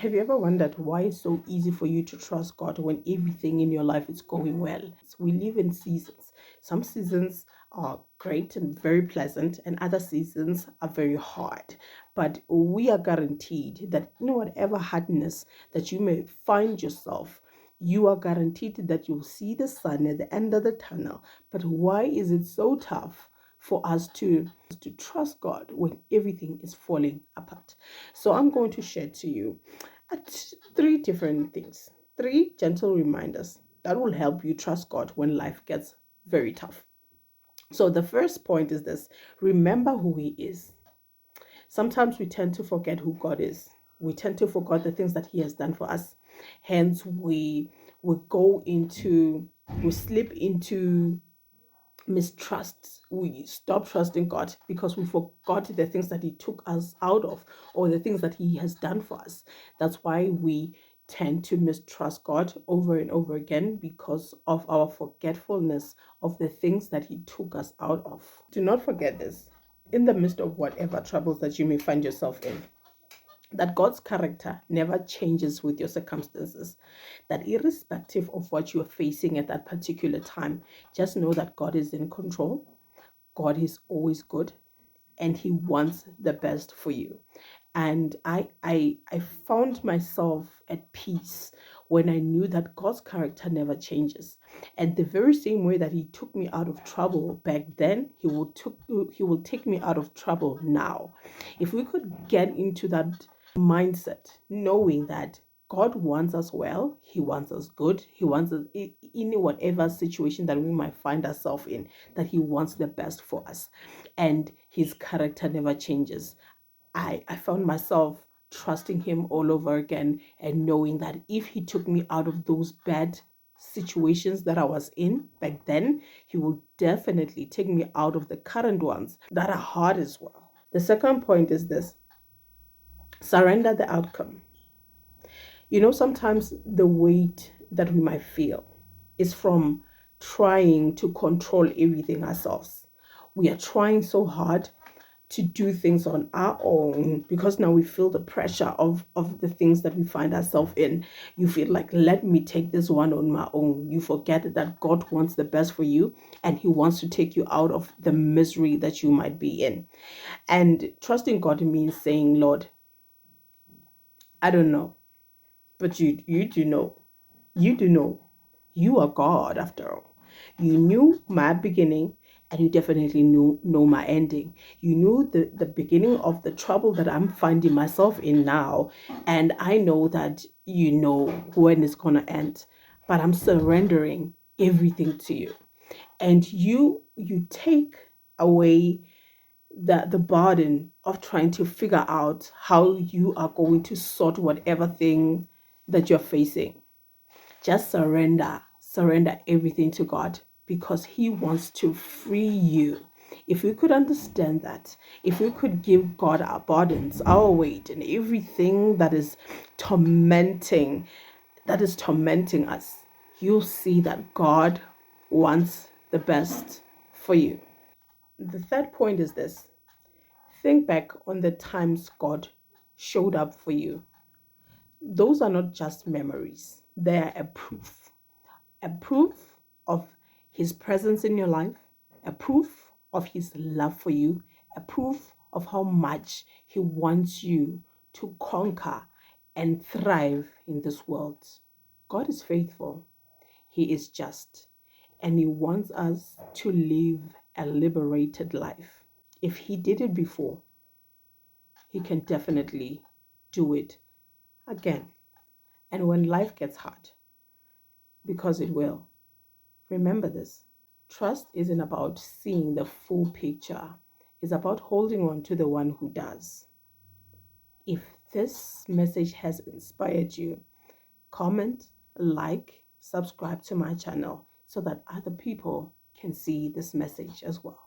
Have you ever wondered why it's so easy for you to trust God when everything in your life is going well? We live in seasons. Some seasons are great and very pleasant, and other seasons are very hard. But we are guaranteed that in whatever hardness that you may find yourself, you are guaranteed that you'll see the sun at the end of the tunnel. But why is it so tough for us to trust God when everything is falling apart? So I'm going to share to you three different things, three gentle reminders that will help you trust God when life gets very tough. So the first point is this: remember who He is. Sometimes we tend to forget who God is. We tend to forget the things that He has done for us. Hence, we go into we slip into mistrust. We stop trusting God because we forgot the things that He took us out of, or the things that He has done for us. That's why we tend to mistrust God over and over again, because of our forgetfulness of the things that He took us out of. Do not forget this in the midst of whatever troubles that you may find yourself in, that God's character never changes with your circumstances, that irrespective of what you're facing at that particular time, just know that God is in control. God is always good, and He wants the best for you. And I found myself at peace when I knew that God's character never changes. And the very same way that He took me out of trouble back then, He will take me out of trouble now. If we could get into that mindset, knowing that God wants us well, He wants us good, He wants us in whatever situation that we might find ourselves in, that He wants the best for us, and His character never changes. I found myself trusting Him all over again, and knowing that if He took me out of those bad situations that I was in back then, He will definitely take me out of the current ones that are hard as well. The second point is this: surrender the outcome. Sometimes the weight that we might feel is from trying to control everything ourselves. We are trying so hard to do things on our own because now we feel the pressure of the things that we find ourselves in. You feel like, let me take this one on my own. You forget that God wants the best for you, and He wants to take you out of the misery that you might be in. And trusting God means saying, Lord, I don't know, but you do know. You do know. You are God after all. You knew my beginning, and you definitely know my ending. You knew the beginning of the trouble that I'm finding myself in now, and I know that you know when it's gonna end. But I'm surrendering everything to you. And you take away the burden of trying to figure out how you are going to sort whatever thing that you're facing. Just surrender everything to God, because He wants to free you. If we could understand that, if we could give God our burdens, our weight, and everything that is tormenting us, you'll see that God wants the best for you. The third point is this: think back on the times God showed up for you. Those are not just memories, they are a proof of His presence in your life, a proof of His love for you, a proof of how much He wants you to conquer and thrive in this world. God is faithful, He is just, and He wants us to live a liberated life. If He did it before, He can definitely do it again. And when life gets hard, because it will, remember this: trust isn't about seeing the full picture, it's about holding on to the one who does. If this message has inspired you, comment, like, subscribe to my channel so that other people can see this message as well.